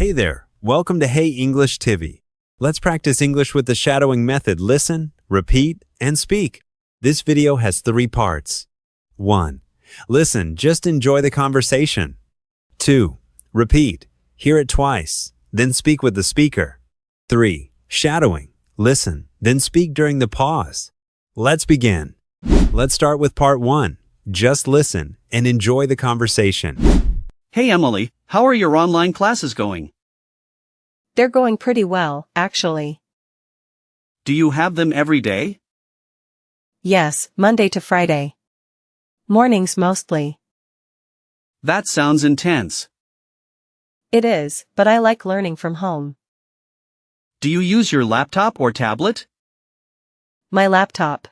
Hey there, welcome to Hey English TV. Let's practice English with the shadowing method. Listen, repeat, and speak. This video has 3 parts. 1. Listen, just enjoy the conversation. 2. Repeat, hear it twice, then speak with the speaker. 3. Shadowing, listen, then speak during the pause. Let's begin. Let's start with part 1. Just listen and enjoy the conversation. Hey Emily, how are your online classes going? They're going pretty well, actually. Do you have them every day? Yes, Monday to Friday. Mornings mostly. That sounds intense. It is, but I like learning from home. Do you use your laptop or tablet? My laptop.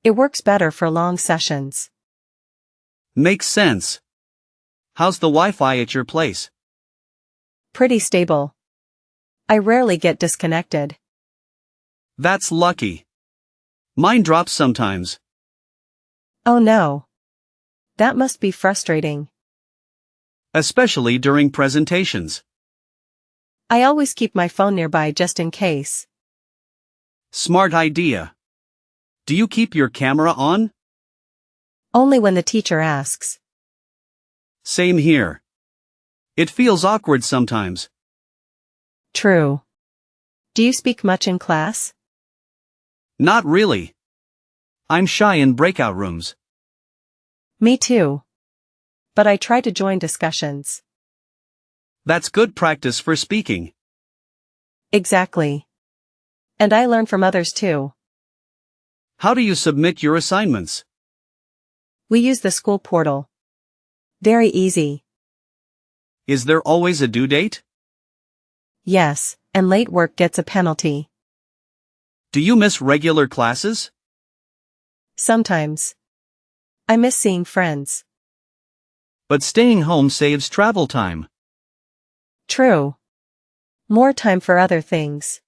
It works better for long sessions. Makes sense. How's the Wi-Fi at your place? Pretty stable. I rarely get disconnected. That's lucky. Mine drops sometimes. Oh no. That must be frustrating. Especially during presentations. I always keep my phone nearby just in case. Smart idea. Do you keep your camera on? Only when the teacher asks. Same here. It feels awkward sometimes. True. Do you speak much in class? Not really. I'm shy in breakout rooms. Me too. But I try to join discussions. That's good practice for speaking. Exactly. And I learn from others too. How do you submit your assignments? We use the school portal. Very easy. Is there always a due date? Yes, and late work gets a penalty. Do you miss regular classes? Sometimes. I miss seeing friends. But staying home saves travel time. True. More time for other things.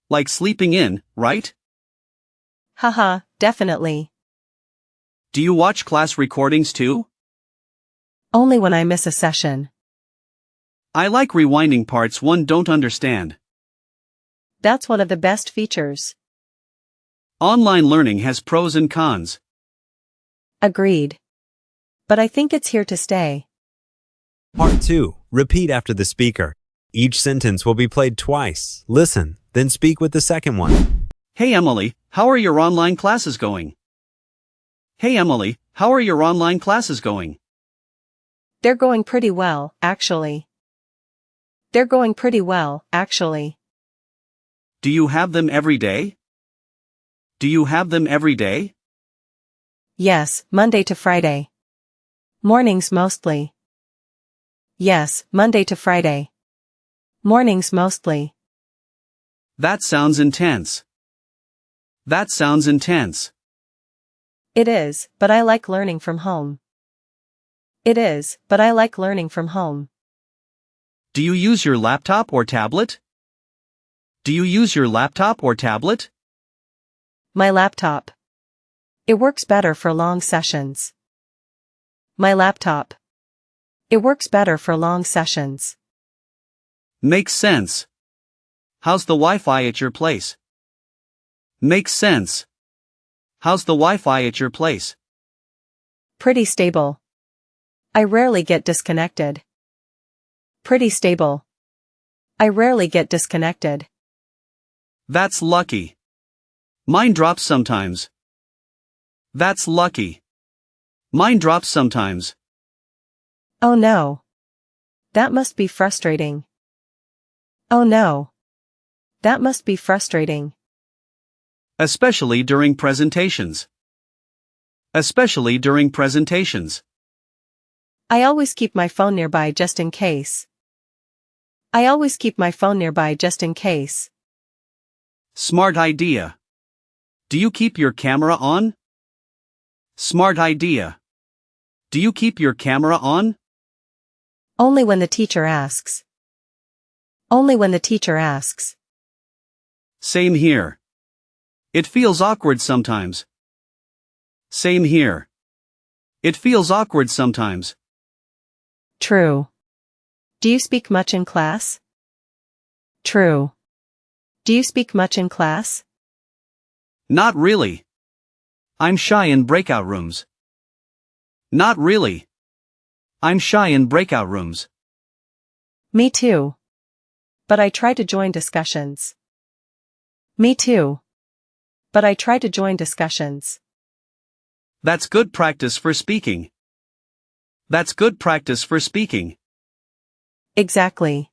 Like sleeping in, right? Haha, definitely. Do you watch class recordings too? Only when I miss a session. I like rewinding parts one don't understand. That's one of the best features. Online learning has pros and cons. Agreed. But I think it's here to stay. Part 2. Repeat after the speaker. Each sentence will be played twice. Listen, then speak with the second one. Hey Emily, how are your online classes going? Hey Emily, how are your online classes going? They're going pretty well, actually. They're going pretty well, actually. Do you have them every day? Do you have them every day? Yes, Monday to Friday. Mornings mostly. Yes, Monday to Friday. Mornings mostly. That sounds intense. That sounds intense. It is, but I like learning from home. It is, but I like learning from home. Do you use your laptop or tablet? Do you use your laptop or tablet? My laptop. It works better for long sessions. My laptop. It works better for long sessions. Makes sense. How's the Wi-Fi at your place? Makes sense. How's the Wi-Fi at your place? Pretty stable. I rarely get disconnected. Pretty stable. I rarely get disconnected. That's lucky. Mine drops sometimes. That's lucky. Mine drops sometimes. Oh no. That must be frustrating. Oh no. That must be frustrating. Especially during presentations. Especially during presentations. I always keep my phone nearby just in case. I always keep my phone nearby just in case. Smart idea. Do you keep your camera on? Smart idea. Do you keep your camera on? Only when the teacher asks. Only when the teacher asks. Same here. It feels awkward sometimes. Same here. It feels awkward sometimes. True. Do you speak much in class? True. Do you speak much in class? Not really. I'm shy in breakout rooms. Not really. I'm shy in breakout rooms. Me too. But I try to join discussions. Me too. But I try to join discussions. That's good practice for speaking. That's good practice for speaking. Exactly.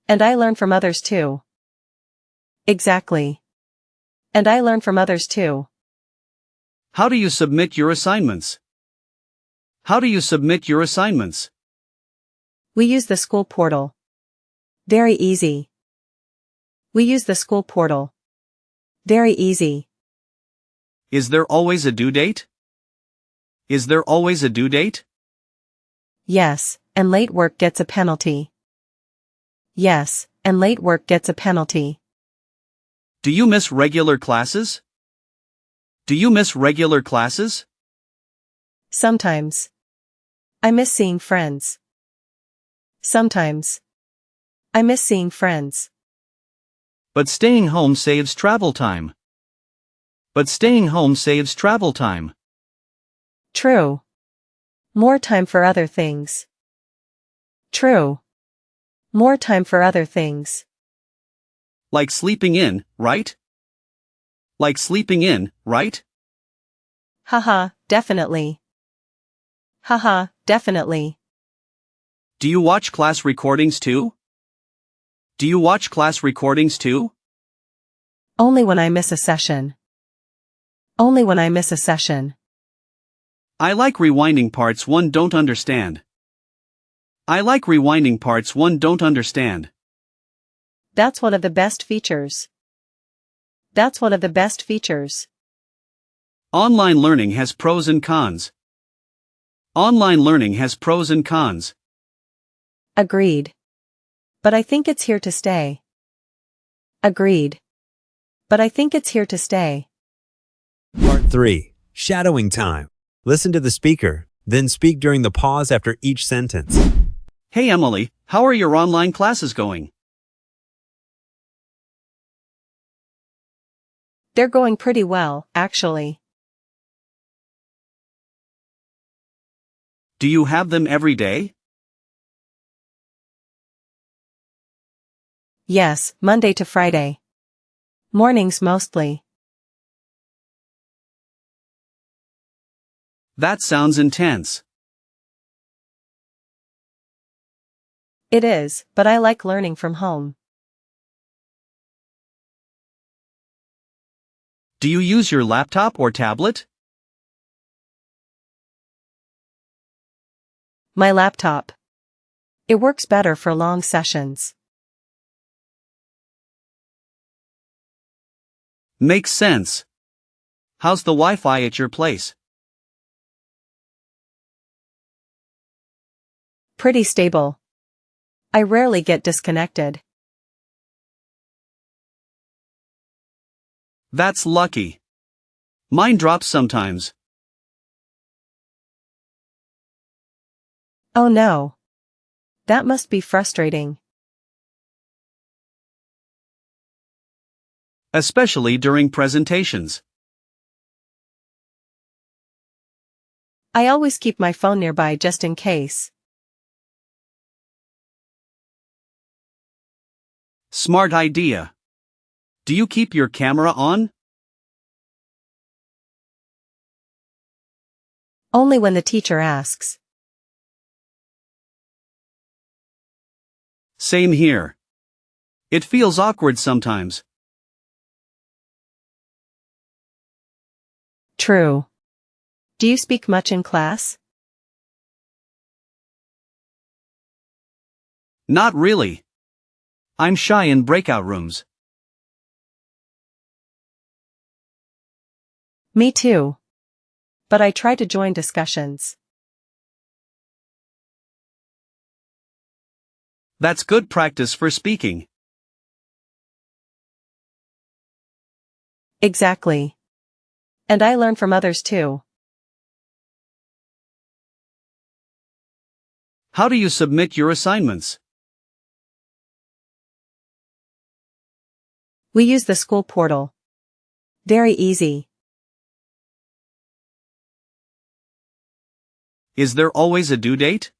And I learn from others too. Exactly. And I learn from others too. How do you submit your assignments? How do you submit your assignments? We use the school portal. Very easy. We use the school portal. Very easy. Is there always a due date? Is there always a due date? Yes, and late work gets a penalty. Yes, and late work gets a penalty. Do you miss regular classes? Do you miss regular classes? Sometimes. I miss seeing friends. Sometimes. I miss seeing friends. But staying home saves travel time. But staying home saves travel time. True. More time for other things. True. More time for other things. Like sleeping in, right? Like sleeping in, right? Haha, definitely. Haha, definitely. Do you watch class recordings too? Do you watch class recordings too? Only when I miss a session. Only when I miss a session. I like rewinding parts one don't understand. I like rewinding parts one don't understand. That's one of the best features. That's one of the best features. Online learning has pros and cons. Online learning has pros and cons. Agreed. But I think it's here to stay. Agreed. But I think it's here to stay. Part 3. Shadowing time. Listen to the speaker, then speak during the pause after each sentence. Hey Emily, how are your online classes going? They're going pretty well, actually. Do you have them every day? Yes, Monday to Friday. Mornings mostly. That sounds intense. It is, but I like learning from home. Do you use your laptop or tablet? My laptop. It works better for long sessions. Makes sense. How's the Wi-Fi at your place? Pretty stable. I rarely get disconnected. That's lucky. Mine drops sometimes. Oh no. That must be frustrating. Especially during presentations. I always keep my phone nearby just in case. Smart idea. Do you keep your camera on? Only when the teacher asks. Same here. It feels awkward sometimes. True. Do you speak much in class? Not really. I'm shy in breakout rooms. Me too. But I try to join discussions. That's good practice for speaking. Exactly. And I learn from others too. How do you submit your assignments? We use the school portal. Very easy. Is there always a due date?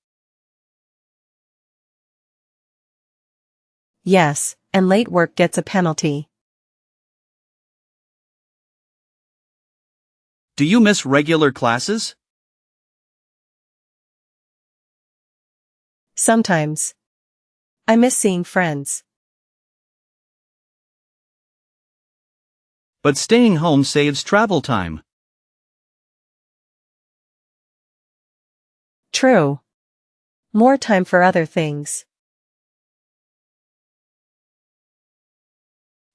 Yes, and late work gets a penalty. Do you miss regular classes? Sometimes. I miss seeing friends. But staying home saves travel time. True. More time for other things.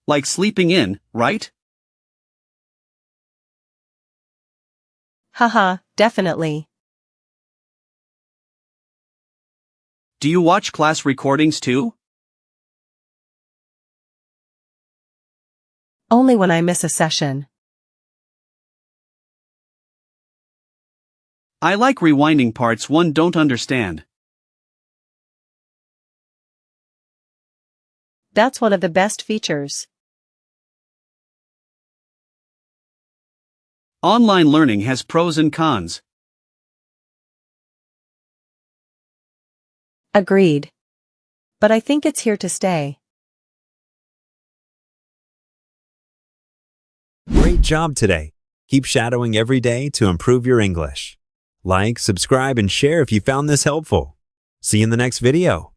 Like sleeping in, right? Haha, definitely. Do you watch class recordings too? Only when I miss a session. I like rewinding parts one don't understand. That's one of the best features. Online learning has pros and cons. Agreed. But I think it's here to stay. Great job today. Keep shadowing every day to improve your English. Like, subscribe, and share if you found this helpful. See you in the next video.